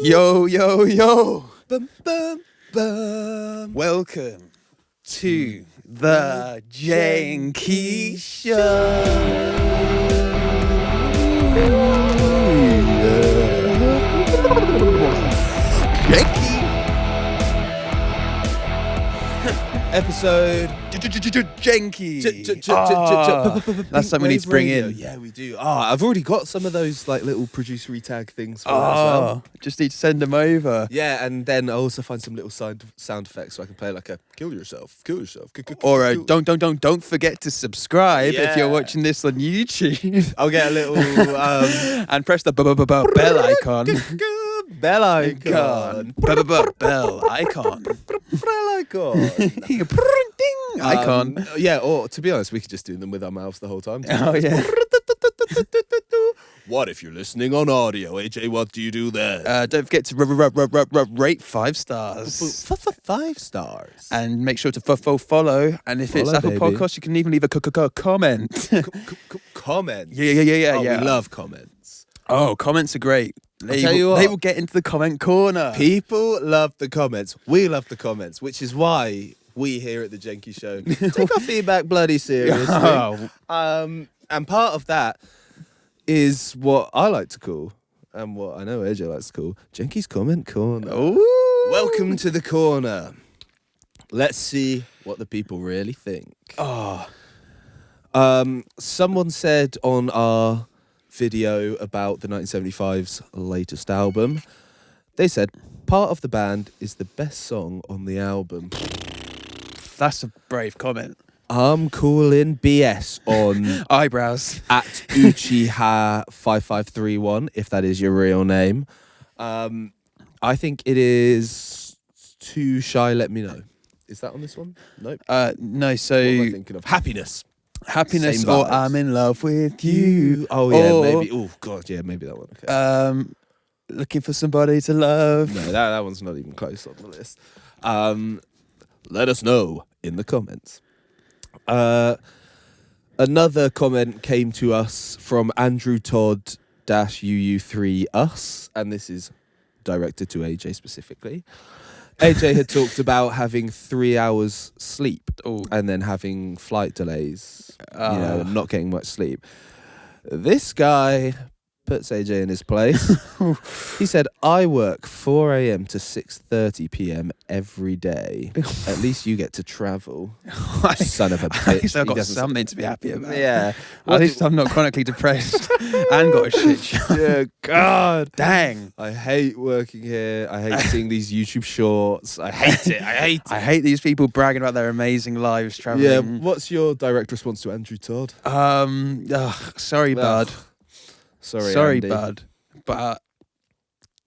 Yo, yo, yo. Bum, bum, bum. Welcome to the Jenkii Show. Jenkii. Episode Jenkii. That's something we need to bring in. Yeah, we do. I've already got some of those like little producery tag things for it as well. Just need to send them over. Yeah, and then I also find some little sound effects so I can play like a kill yourself. Or don't forget to subscribe if you're watching this on YouTube. I'll get a little and press the bell icon. bell icon. Bell icon. Ding Icon. Yeah, or to be honest, we could just do them with our mouths the whole time. Oh yeah. What if you're listening on audio, AJ? What do you do there? Don't forget to rate 5 stars. 5 stars. And make sure to follow. And if it's Follow, Apple baby. Podcasts, you can even leave a comment. Comments. Yeah. We love comments. Oh, comments are great. tell you what. They will get into the comment corner. People love the comments. We love the comments, which is why we here at the Jenkii Show take our feedback bloody seriously. Oh. And part of that is what I like to call, and what I know AJ likes to call, Jenkii's Comment Corner. Ooh. Welcome to the corner. Let's see what the people really think. Someone said on our video about the 1975's latest album, they said part of the band is the best song on the album. That's a brave comment. I'm calling BS on Eyebrows. at Uchiha5531, if that is your real name. I think it is Too Shy, Let Me Know. Is that on this one? Nope. No, so What am I thinking of? Happiness. Happiness Same or vibes. I'm in love with you. Oh, yeah, Or, maybe. Oh, God, yeah, maybe that one. Okay. Looking for somebody to love. No, that one's not even close on the list. Let us know in the comments. Another comment came to us from Andrew Todd UU3us, and this is directed to AJ specifically. AJ had talked about having 3 hours sleep and then having flight delays, and not getting much sleep. This guy puts AJ in his place. He said, I work 4 a.m. to 6:30 p.m. every day. At least you get to travel. Son of a bitch. At least I've He got doesn't- something to be happy about. Yeah. At least I'm not chronically depressed and got a shit job. Yeah, God. Dang. I hate working here. I hate seeing these YouTube shorts. I hate it. I hate these people bragging about their amazing lives traveling. Yeah, what's your direct response to Andrew Todd? Sorry, bud. Sorry, Andy. bud. But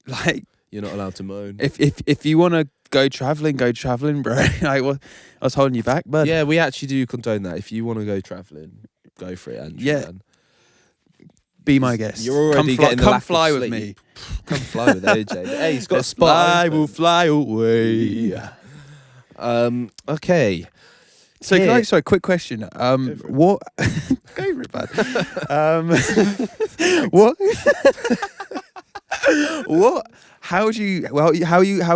like, You're not allowed to moan. if you want to go traveling, bro. I was holding you back, bud. Yeah, we actually do condone that. If you want to go travelling, go for it, Andrew. Yeah. Man. Be my guest. You're already come getting the come lack of fly with sleep. me. Come fly with AJ. Hey, he's got a Let's spot. fly, open. we'll fly away. Okay. So, Here- sorry, quick question. What? Go for it, bud. What? What? How are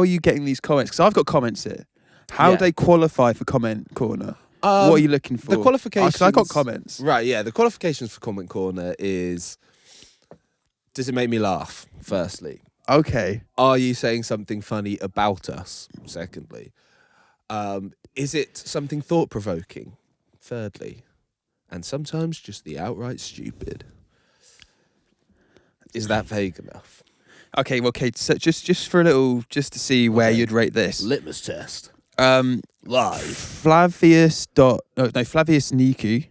you getting these comments? Because I've got comments here. How do they qualify for comment corner? What are you looking for? The qualifications. Because I got comments. Right, yeah. The qualifications for Comment Corner is, does it make me laugh, firstly? Okay. Are you saying something funny about us, secondly? Is it something thought-provoking, thirdly? And sometimes just the outright stupid. Is that vague enough? Okay. Well, okay. So just for a little, just to see where you'd rate this. Litmus test. Live. Flavius Niku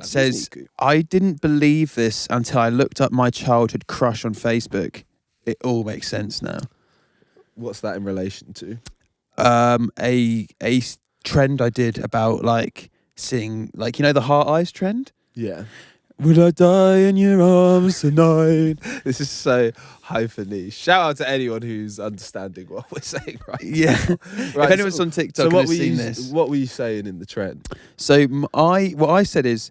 says, Niku. I didn't believe this until I looked up my childhood crush on Facebook. It all makes sense now. What's that in relation to? A trend I did about like seeing, like, the heart eyes trend. Yeah. Would I die in your arms tonight? This is so hyphen-y. Shout out to anyone who's understanding what we're saying right Yeah. now. If Right, anyone's on TikTok and has seen this. What were you saying in the trend? So what I said is,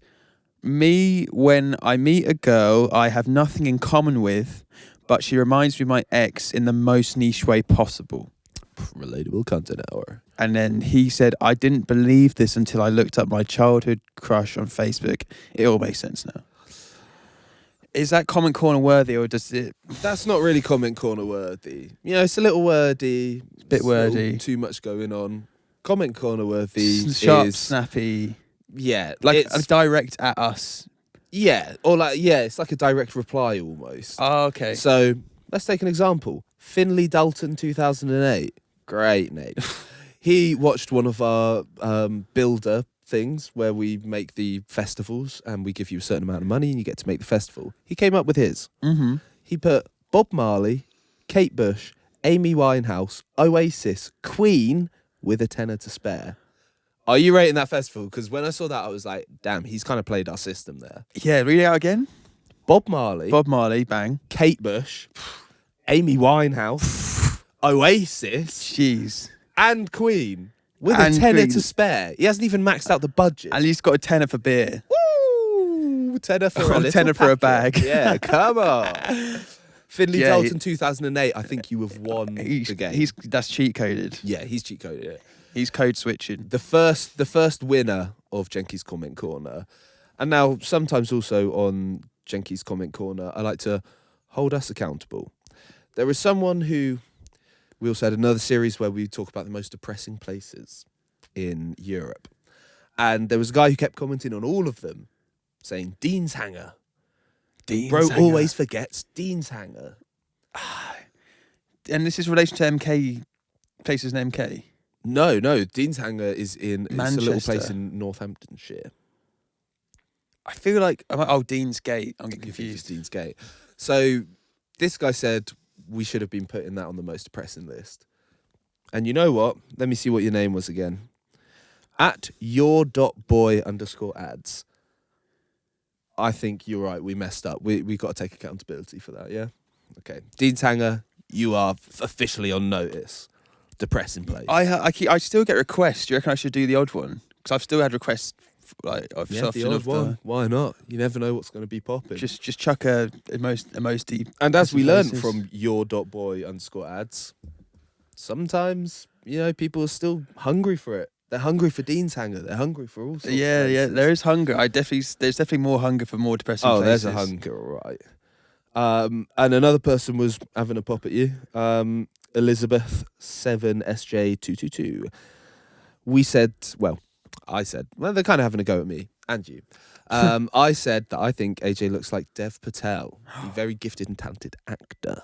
me, when I meet a girl I have nothing in common with, but she reminds me of my ex in the most niche way possible. Relatable content hour. And then he said, I didn't believe this until I looked up my childhood crush on Facebook. It all makes sense now. Is that comment corner worthy, or does it... That's not really comment corner worthy. You know, it's a little wordy. It's a bit wordy. Too much going on. Comment corner worthy Sharp, is... snappy. Yeah. Like a direct at us. Yeah. Or like, yeah, it's like a direct reply almost. Oh, okay. So, let's take an example. Finley Dalton 2008. Great name. He watched one of our builder things where we make the festivals and we give you a certain amount of money and you get to make the festival. He came up with his. Mm-hmm. He put Bob Marley, Kate Bush, Amy Winehouse, Oasis, Queen with a tenner to spare. Are you rating that festival? Because when I saw that, I was like, damn, he's kind of played our system there. Yeah, read it out again. Bob Marley, bang. Kate Bush, Amy Winehouse, Oasis, Jeez, and Queen. With a tenner to spare. He hasn't even maxed out the budget. And he's got a tenner for beer. Woo! Tenner for a little tenner for a bag. Yeah, come on. Finley Dalton 2008, I think you have won the game. That's cheat coded. Yeah, he's cheat coded it. He's code switching. The first winner of Jenkii's Comment Corner, and now sometimes also on Jenkii's Comment Corner, I like to hold us accountable. There is someone who... We also had another series where we talk about the most depressing places in Europe. And there was a guy who kept commenting on all of them, saying, Dean's Hanger. Bro always forgets Dean's Hanger. And this is in relation to MK, places in MK? No. Dean's Hanger is in it's a little place in Northamptonshire. I feel like... Dean's Gate. I'm getting confused. Dean's Gate. So this guy said... we should have been putting that on the most depressing list. And you know what? Let me see what your name was again. At your.boy_ads. I think you're right. We messed up. We got to take accountability for that, yeah? Okay. Dean's Hanger, you are officially on notice. Depressing place. I still get requests. Do you reckon I should do the odd one? Because I've still had requests. The odd one. Why not? You never know what's going to be popping. Just chuck a emoji. And as we learned from your.boy_ads, sometimes, you know, people are still hungry for it. They're hungry for Dean's Hanger. They're hungry for all sorts of places. There is hunger. There's definitely more hunger for more depressing places. There's a hunger, all right. And another person was having a pop at you. Elizabeth 7SJ222. I said, they're kind of having a go at me and you. I said that I think AJ looks like Dev Patel, a very gifted and talented actor,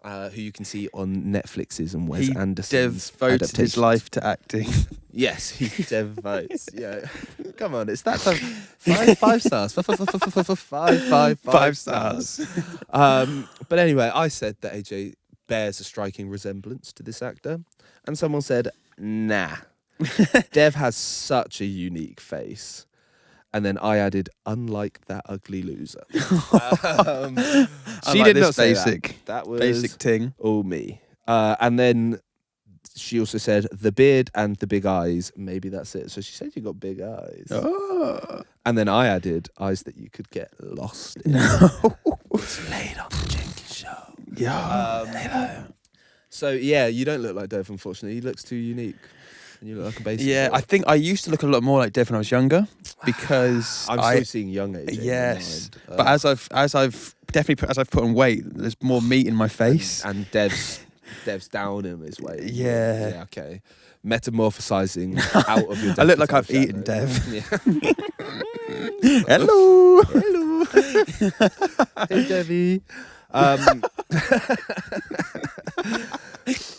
who you can see on Netflix's and Wes Anderson's Dev votes his life to acting. Yes, he Dev votes. Yeah, come on, it's that time. 5 stars. 5 stars. But anyway, I said that AJ bears a striking resemblance to this actor, and someone said, nah. Dev has such a unique face. And then I added, unlike that ugly loser. She did not say basic. That was basic ting. All me. And then she also said, the beard and the big eyes. Maybe that's it. So she said you got big eyes. Oh. And then I added, eyes that you could get lost in. No. It's laid on the Jenkii show. Yeah. So yeah, you don't look like Dev, unfortunately. He looks too unique. And you look like a basic. Yeah, I think I used to look a lot more like Dev when I was younger because I'm still seeing young AJ. Yes, but as I've put on weight, there's more meat in my face. And Dev's down in his weight. Yeah. Yeah. Okay. Metamorphosizing out of your. I look like I've eaten Dev. Yeah. Hello. Hey, Debbie.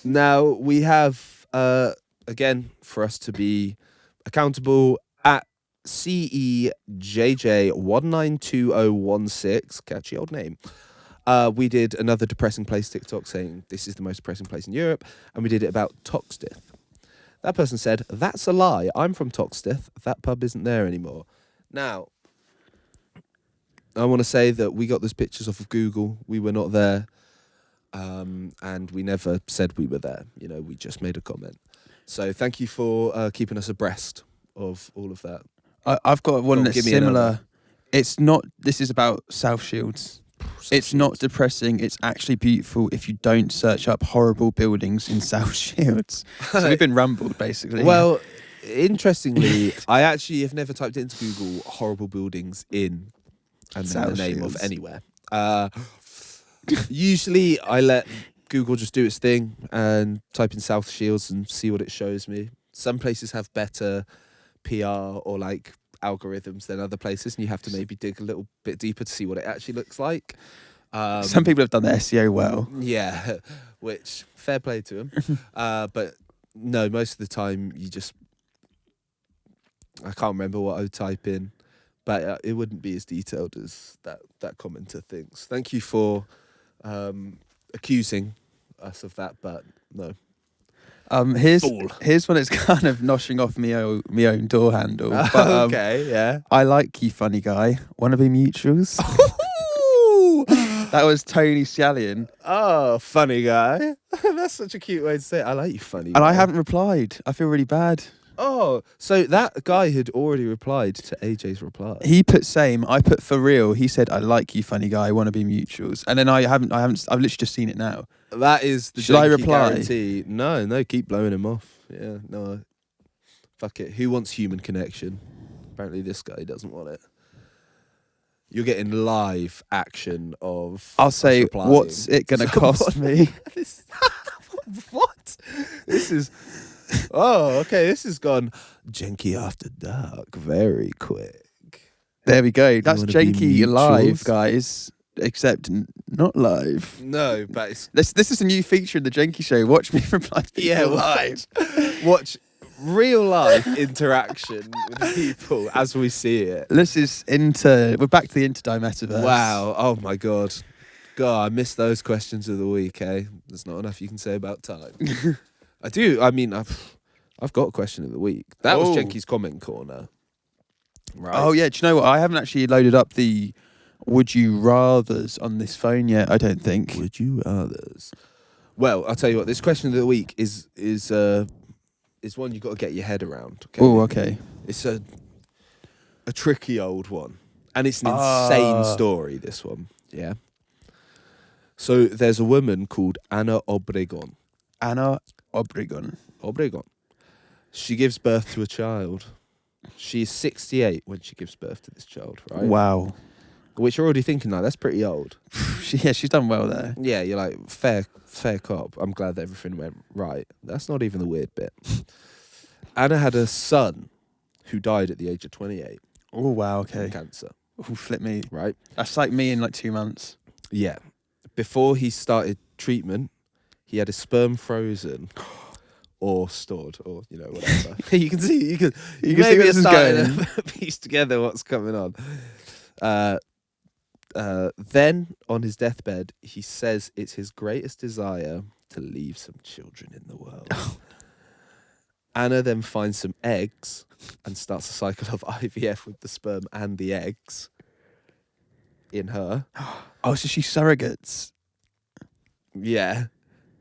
Now we have. Again, for us to be accountable at CEJJ192016, catchy old name. We did another depressing place TikTok saying this is the most depressing place in Europe, and we did it about Toxteth. That person said, that's a lie. I'm from Toxteth. That pub isn't there anymore. Now, I want to say that we got those pictures off of Google. We were not there, and we never said we were there. You know, we just made a comment. So thank you for keeping us abreast of all of that. I've got one that's similar. It's not. This is about South Shields. It's not depressing. It's actually beautiful if you don't search up horrible buildings in South Shields. So we've been rumbled, basically. Well, interestingly, I actually have never typed into Google horrible buildings in and then South the name Shields. of anywhere. Usually, I let Google just do its thing and type in South Shields and see what it shows me. Some places have better PR or like algorithms than other places, and you have to maybe dig a little bit deeper to see what it actually looks like. Some people have done their SEO well. Yeah, which fair play to them. But no, most of the time I can't remember what I would type in, but it wouldn't be as detailed as that commenter thinks. Thank you for accusing us of that, but no. Here's one that's kind of noshing off me own door handle. But, okay, yeah. I like you, funny guy. Wanna be mutuals? That was Tony Stallion. Oh, funny guy. That's such a cute way to say it. I like you, funny guy. And I haven't replied. I feel really bad. Oh, so that guy had already replied to AJ's reply. He put same. I put for real. He said, "I like you, funny guy. Wanna be mutuals?" And then I've literally just seen it now. That is the Should I Jenkii reply? guarantee. No, keep blowing him off. Yeah, no. Fuck it. Who wants human connection? Apparently this guy doesn't want it. You're getting live action of... I'll say, replying. what's it going to cost me? What? This is... Oh, okay. This has gone Jenkii After Dark very quick. There we go. That's wanna be Jenkii mutuals? live, guys. Except not live. No, but it's... This is a new feature in the Jenkii show. Watch me reply to people live. Watch real life interaction with people as we see it. This is we're back to the Interdie metaverse. Wow. Oh my God. God, I missed those questions of the week, eh? There's not enough you can say about time. I do. I mean, I've got a question of the week. That was Jenkii's comment corner. Right. Oh yeah, do you know what? I haven't actually loaded up the would you rathers on this phone yet, I don't think. Would you rathers? Well, I'll tell you what, this question of the week is one you got to get your head around. Okay? Oh, okay. It's a tricky old one. And it's an insane story, this one. Yeah. So there's a woman called Ana Obregon. Ana Obregon. Obregon. She gives birth to a child. She's 68 when she gives birth to this child, right? Wow. Which you're already thinking, like, that's pretty old. She's done well there. Yeah, you're like, fair cop. I'm glad that everything went right. That's not even the weird bit. Anna had a son who died at the age of 28. Oh, wow, okay. From cancer. Oh, flip me. Right? That's like me in like 2 months. Yeah. Before he started treatment, he had his sperm frozen or stored or, whatever. you can see maybe see where this is going. Piece together what's coming on. Then, on his deathbed, he says it's his greatest desire to leave some children in the world. Anna then finds some eggs and starts a cycle of IVF with the sperm and the eggs in her. Oh, so she's surrogates. Yeah.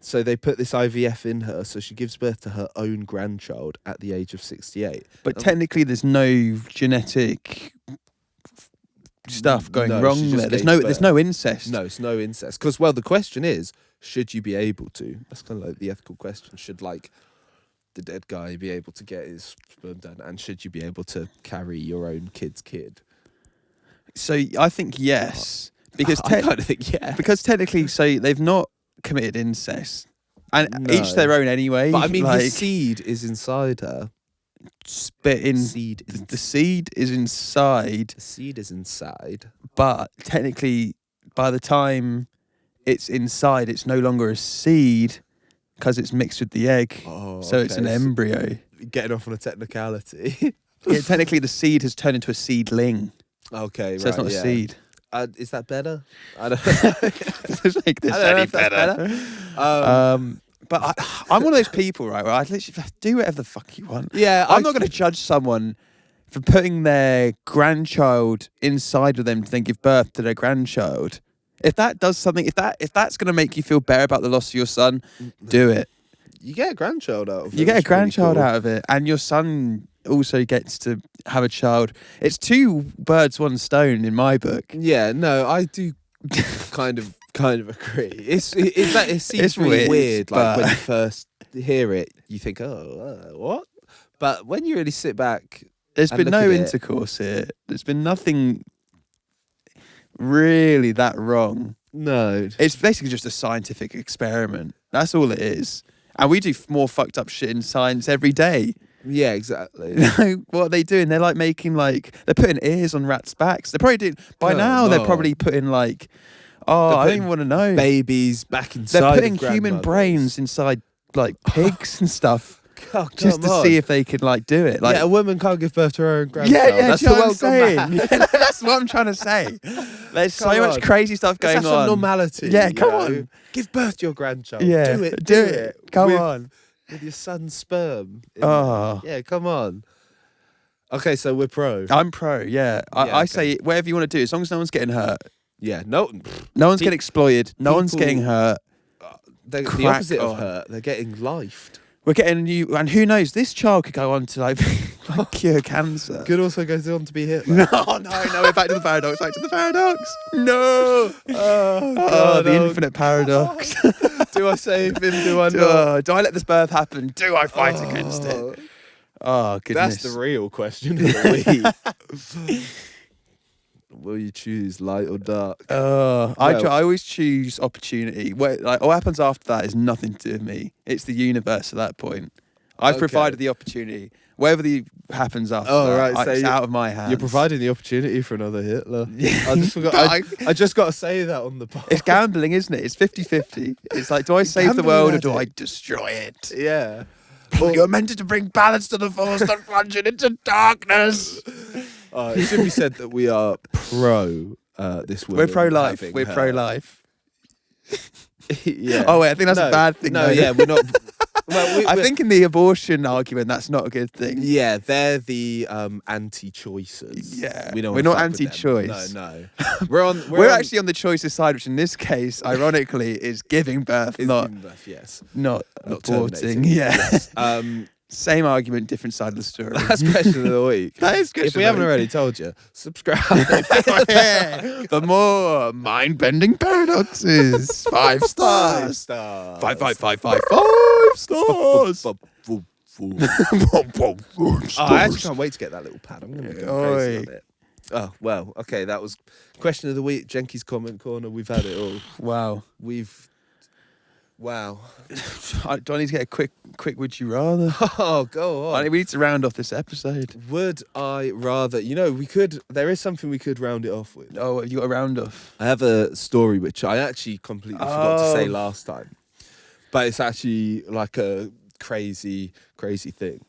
So they put this IVF in her, so she gives birth to her own grandchild at the age of 68. But technically, there's no genetic stuff going wrong there. There's no incest. No, it's no incest. Because, well, the question is, should you be able to? That's kind of like the ethical question. Should, like, the dead guy be able to get his sperm done? And should you be able to carry your own kid's kid? So I think yes. Because I kind of think yeah. Because technically, so they've not committed incest. And each their own anyway. But I mean, like, his seed is inside her. The seed is inside. The seed is inside. But technically, by the time it's inside, it's no longer a seed because it's mixed with the egg. Oh, so it's an embryo. Getting off on a technicality. Yeah, technically, the seed has turned into a seedling. Okay, so it's not a seed. Is that better? I don't know. Make this any better. But I'm one of those people, right, where I literally do whatever the fuck you want. Yeah, I'm not going to judge someone for putting their grandchild inside of them to then give birth to their grandchild. If that does something, if that's going to make you feel better about the loss of your son, do it. You get a grandchild out of it. You get a grandchild out of it, and your son also gets to have a child. It's 2 birds, 1 stone in my book. Yeah, no, I do kind of agree. It seems really weird, weird. Like but- when you first hear it, you think, what? But when you really sit back, There's and been look no at it- intercourse here. There's been nothing really that wrong. no, It's basically just a scientific experiment. That's all it is. And we do more fucked up shit in science every day. yeah, exactly. What are they doing? They're like making they're putting ears on rats' backs. They're probably doing by Come now. They're on. probably putting I They're don't putting even want to know. Babies back inside. They're of putting human grandmothers. brains inside pigs and stuff Oh, just come to on. see if they could do it. yeah, a woman can't give birth to her own grandchild. Yeah, That's do you the know world what I'm gone saying? mad. That's what I'm trying to say. There's so Come much on. crazy stuff Let's going have some on. normality. Yeah, you come know? on. Give birth to your grandchild. Yeah, do it. do it. Come with, on. with your son's sperm. Oh. Yeah, come on. Okay, so we're pro. I'm pro. Yeah, Yeah, I okay. say whatever you want to do, as long as no one's getting hurt, Yeah, no. no one's Pe- getting exploited, no one's people- getting hurt. The Crack opposite on. of hurt. They're getting lifed. We're getting new, and who knows? This child could go on to cure cancer. Could also go on to be Hitler. No, we're back to the paradox. Back to the paradox. No. Oh, Oh, God, the infinite paradox. Do I save him? Do I not? Do I let this birth happen? Do I fight against it? Oh, goodness. That's the real question of the week. Will you choose light or dark? I always choose opportunity. What happens after that is nothing to do with me. It's the universe at that point. I've Okay. provided the opportunity. Whatever happens after Oh, that, right, so it's you- out of my hands. You're providing the opportunity for another Hitler. Yeah. I just forgot. But I just got to say that on the pod. It's gambling, isn't it? It's 50-50. It's like, do I save the Gambling world or at do it. I destroy it? Yeah. You're meant to bring balance to the force, not plunge it into darkness. It should be said that we are pro this woman. We're pro-life. having We're her- pro-life. Yeah. Oh, wait, I think that's a bad thing. No, though. yeah, we're not. Well, I think in the abortion argument, that's not a good thing. Yeah, they're the anti-choicers. Yeah. we don't We're wanna not fuck with them. anti-choice. No. We're We're actually on the choices side, which in this case, ironically, is giving birth, not yes, not not aborting. terminating. Yeah. Yes. Same argument, different side of the story. That's question of the week. That is If we haven't already told you, subscribe. For more mind-bending paradoxes, 5 stars. stars. 5 stars. I actually can't wait to get that little pad. I'm going to go crazy Oi. on it. Oh, well, okay, that was question of the week. Jenki's comment corner. We've had it all. Wow. Wow. Do I need to get a quick would you rather? Oh, go on. We need to round off this episode. Would I rather? There is something we could round it off with. Oh, have you got a round off? I have a story which I actually completely forgot to say Oh. last time. But it's actually like a crazy thing.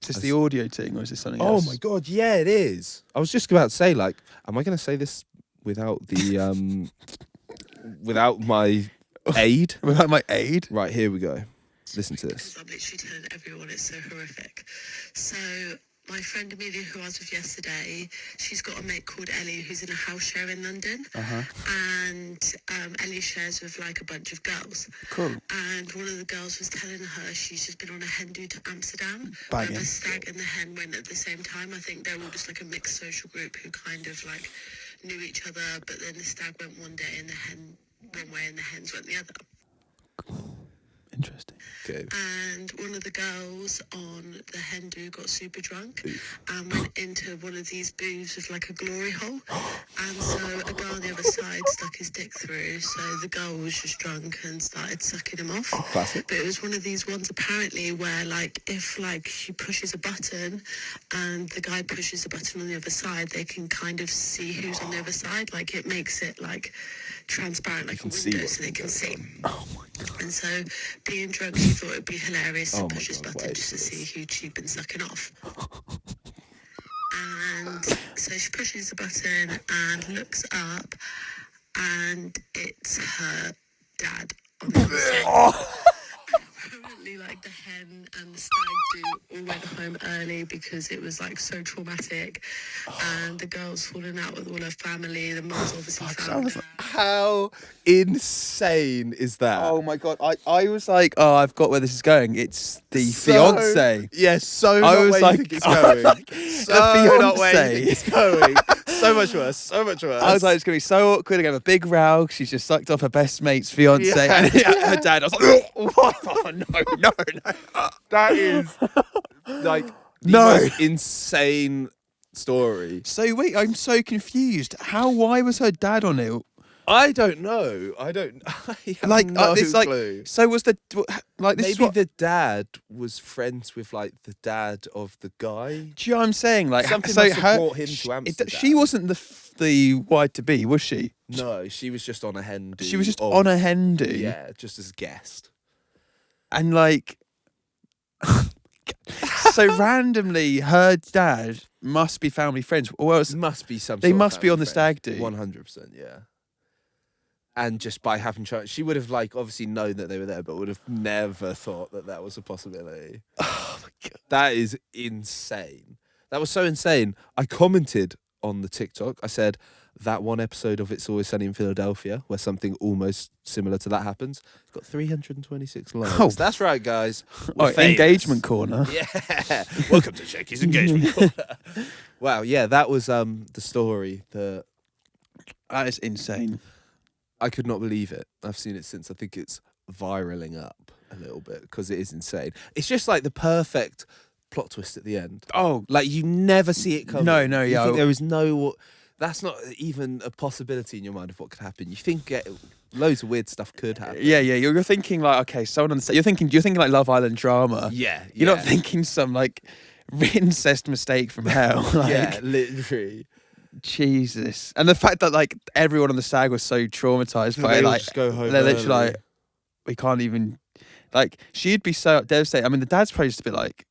Is this the audio thing or is this something Oh else? my God, yeah, it is. I was just about to say, am I going to say this without the, without my aid? Without my aid? Right, here we go. Listen to this. I'm literally telling everyone it's so horrific. So my friend Amelia, who I was with yesterday, she's got a mate called Ellie who's in a house share in London. And Ellie shares with a bunch of girls. Cool. And one of the girls was telling her she's just been on a hen do to Amsterdam. Banging. Where the stag and the hen went at the same time. I think they're all just a mixed social group who kind of knew each other, but then the stag went one day and the hen one way and the hens went the other. Interesting. Okay. And one of the girls on the hen do got super drunk and went into one of these booths with a glory hole. And so a guy on the other side stuck his dick through. So the girl was just drunk and started sucking him off. Classic. But it was one of these ones apparently where if she pushes a button and the guy pushes a button on the other side, they can kind of see who's on the other side. It makes it transparent like a see window what so they can see. Oh my God. And so, being drunk, she thought it'd be hilarious to Oh my push his God, button wait just to for see this. who she'd been sucking off. And so she pushes the button and looks up, and it's her dad on the other side. Apparently, the hen and the stag do all went home early because it was so traumatic, and the girl's fallen out with all her family. The mum's obviously found her. How insane is that? Oh my God. I was like, oh, I've got where this is going. It's the So- fiance. Yes, so I not was where like- you think it's going. So not where you fiance. think it's going. So much worse. So much worse. I was like, it's gonna be so awkward. They're gonna have a big row. She's just sucked off her best mate's fiance. Yeah. And her dad. I was like, oh, no. That is like the No. most insane story. So wait, I'm so confused. Why was her dad on it? I don't know. I have Like, no it's like, clue. so was the like this? Maybe Is what, the dad was friends with like the dad of the guy. do you know what I'm saying? Like, Something so must have brought him to Amsterdam. she wasn't the wide to be, was she? No, she was just on a hen do. She was just on a hen do. Yeah, just as a guest. And like, so randomly, her dad must be family friends, or else Must be some. they sort of must be family on the friend. stag do. 100%, yeah. And just by having chance, she would have like obviously known that they were there, but would have never thought that that was a possibility. Oh my god! That is insane. That was so insane. I commented on the TikTok. I said that one episode of It's Always Sunny in Philadelphia where something almost similar to that happens. It's got 326 likes. Oh. That's right, guys. Oh, We're famous. engagement corner. Yeah. Welcome to Jenkie's engagement corner. Wow. Yeah, that was the story that That is insane. I could not believe it. I've seen it since. I think it's viraling up a little bit because it is insane. It's just like the perfect plot twist at the end. Oh, Like you never see it coming. No, You yeah. think there is no. That's not even a possibility in your mind of what could happen. You think loads of weird stuff could happen. yeah. You're thinking like, okay, someone on the set. You're thinking like Love Island drama. Yeah. You're not thinking some like incest mistake from hell. Like, Yeah, literally. Jesus. And the fact that like everyone on the stag was so traumatized by They it, all like just go home they're literally early. like, we can't even, like, she'd be so devastated. I mean, the dad's probably just a bit like,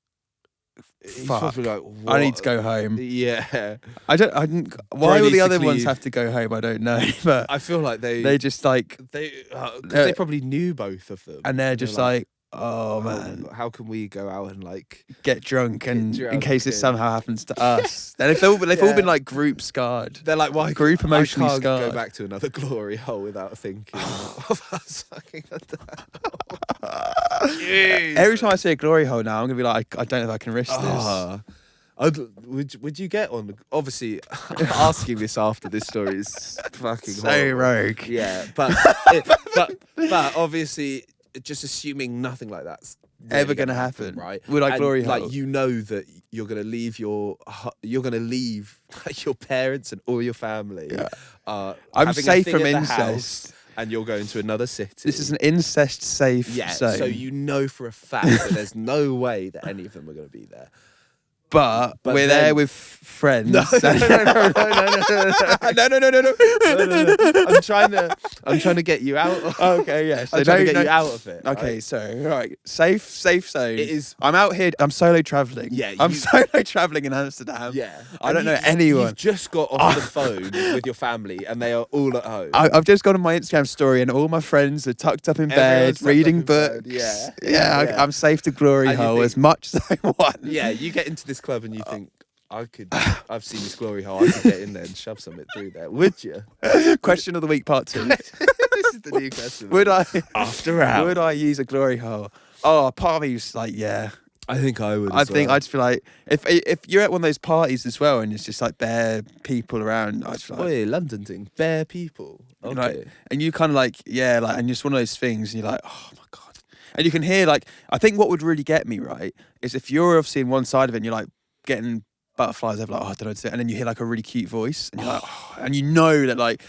He's fuck, probably like, I need "What?" to go home. Yeah. I didn't. Why Bro will the needs to other ones leave. have to go home? I don't know. But I feel like they just like, because they probably knew both of them, and they're just like, oh man, how can we go out and like get drunk and in drunk case this and- somehow happens to us. Then they've all Yeah. been like group scarred. they're like, why Group emotionally I can't scarred. go back to another glory hole without thinking of us sucking at that. Every time I see a glory hole now, I'm gonna be like, I don't know if I can risk this. Ah. Would you get on? Obviously, asking this after this story is fucking So horrible. rogue. Yeah, but obviously, just assuming nothing like that's really Ever gonna happen, right? Would I And, glory hole? like you know that you're gonna leave your like, your parents and all your family. Yeah. I'm I'm safe from incest. and you're going to another city. This is an incest safe yeah. zone. So you know for a fact that there's no way that any of them are going to be there. but But we're then- there with friends. No. I'm trying to get you out. Okay, yeah. So I'm trying to get you out of it. Okay, right? so right, safe zone. It is. I'm out here. I'm solo traveling. Yeah, I'm you- solo traveling in Amsterdam. Yeah, I And don't know you- anyone. You've just got off the phone with your family, and they are all at home. I've just gone on my Instagram story, and all my friends are tucked up in Everyone's bed, tucked reading up in bed, books. yeah. yeah. Yeah. I'm safe to glory And you hole think- as much as I want. Yeah, you get into this club and you think, I've seen this glory hole. I could get in there and shove something through there. Would you? Question of the week, part 2. This is the new question. Would I? After hours. Would I use a glory hole? Oh, part of me was like, yeah. I think I would. I think I'd just feel like if you're at one of those parties as well, and it's just like bare people around, I'd feel like, Oi, London thing. Bare people. you Okay. know, like, and you kind of like, yeah, like, and just one of those things, and you're like, oh my god, and you can hear like, I think what would really get me right is if you're obviously in one side of it, and you're like getting butterflies over, like, oh, I don't know what to do, and then you hear like a really cute voice, and you're like, oh, and you know that like.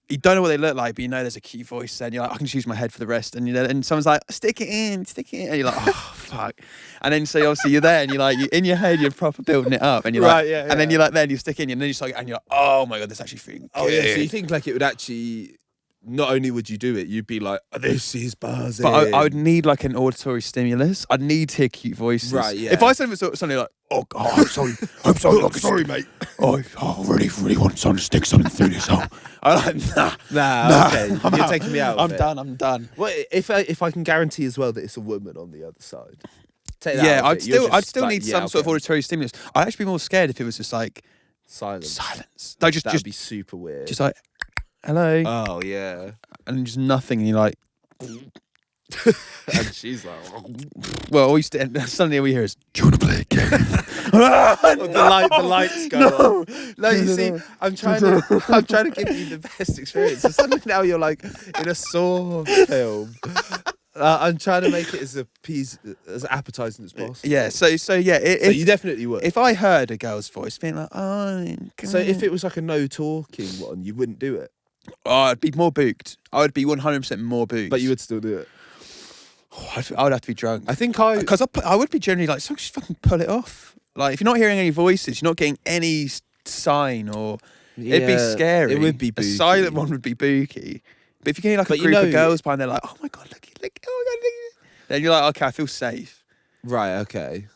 You don't know what they look like, but you know there's a cute voice there, and you're like, I can choose my head for the rest. And and someone's like, stick it in. And you're like, oh, fuck. And then so obviously you're there, and you're like, in your head, you're proper building it up. And you're Right, like, yeah, and then yeah. you're like, then you stick in, and then you start, and you're like, oh my God, this actually feeling Oh yeah. So good. you think like it would actually? Not only would you do it, you'd be like, this is buzzing. But I would need like an auditory stimulus. I'd need to hear cute voices. Right, yeah. If I said something like, oh, God, I'm sorry, sorry, mate. Oh, I really want someone to stick something through this hole. I'm like, nah. Nah, okay. I'm You're out. taking me out. I'm of it. done. I'm done. Well, if I can guarantee as well that it's a woman on the other side. Take that Yeah, out of it. You're I'd just still like, need yeah, some sort of okay. auditory stimulus. I'd actually be more scared if it was just like silence. No, just That'd be super weird. just like hello, Oh yeah. and just nothing. And you're like, And she's like, Well, suddenly all we hear is, "Do you want to play a game?" the lights go on. No, you see, I'm trying to give you the best experience. So suddenly now you're like in a Saw film. I'm trying to make it as appetizing as possible. Yeah. So yeah. So you definitely would. If I heard a girl's voice being like, "Oh," So if it was like a no talking one, you wouldn't do it. I'd be more booked. I would be 100% more booked. But you would still do it. I would have to be drunk. I think because I would be generally like, so just fucking pull it off. Like, if you're not hearing any voices, you're not getting any sign, or it'd be scary. It would be a booky. silent one would be booky. But if you're getting like a group of girls behind, they're like, "Oh my god, look, oh my god, look." Then you're like, "Okay, I feel safe." Right. Okay.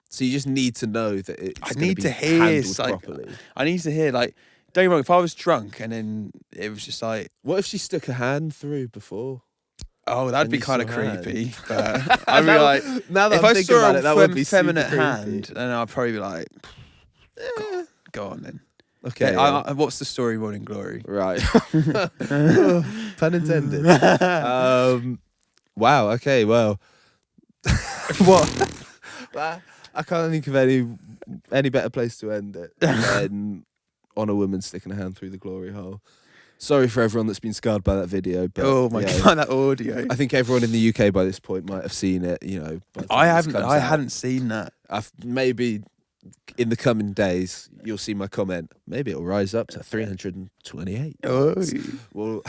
So you just need to know that it's I gonna need be to hear handled properly. I need to hear, like, don't get me wrong. If I was drunk and then it was just like, What if she stuck a hand through before? oh, that'd And be you kind of saw her creepy. But I'd be like, Now that if I'm I thinking saw about it, that would be feminine super creepy. hand, then I'd probably be like, go on then. Okay. Yeah, what's the story, Morning Glory? Right. Pun intended. Wow. Okay. Well. What? I can't think of any better place to end it than on a woman sticking a hand through the glory hole. Sorry for everyone that's been scarred by that video. But, Oh my god, that audio! I think everyone in the UK by this point might have seen it. You know, by the time this comes I out. hadn't seen that. Maybe in the coming days you'll see my comment. Maybe it'll rise up to 328. Oh. Well,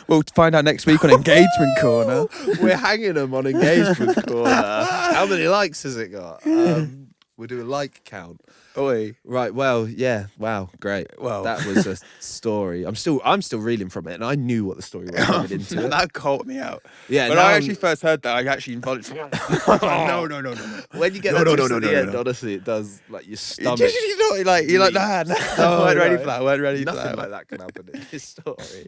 We'll find out next week on Engagement Corner. we're hanging them on Engagement Corner. How many likes has it got? We'll do a like count. Oi. Right. Well, yeah. Wow. Great. Well. That was a story. I'm still reeling from it, and I knew what the story was coming into it. That caught me out. Yeah. When now I I'm- actually first heard that, I actually involuntarily. No. when you get No, that no, twist no, at no, the no, end, no. honestly, it does like your stomach. You're like, nah. I weren't ready for that. I weren't ready for Nothing that. like that can happen in this story.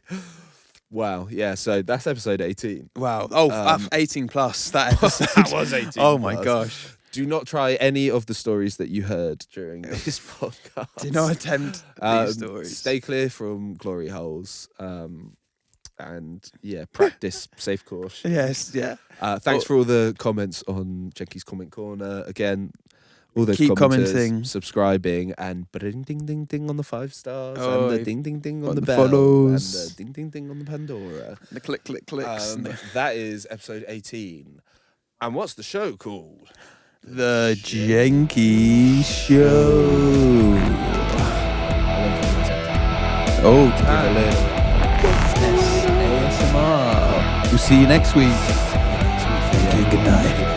Wow. Yeah. So that's episode 18. Wow. Oh, 18 plus that episode. That was 18 Oh my plus. gosh. Do not try any of the stories that you heard during this podcast. Do not attempt these stories. Stay clear from glory holes. And yeah, practice safe course. Yes, yeah. Thanks for all the comments on Jenkii's Comment Corner. Again, all those Keep commenters, commenting. subscribing, and ding ding ding ding on the 5 stars, Oh, and the ding ding ding on on the the bell, follows. and the ding ding ding on the Pandora. The clicks. That is episode 18. And what's the show called? The Jenkii Show. Oh, to give a little ASMR. We'll see you next week. Thank you. Good night.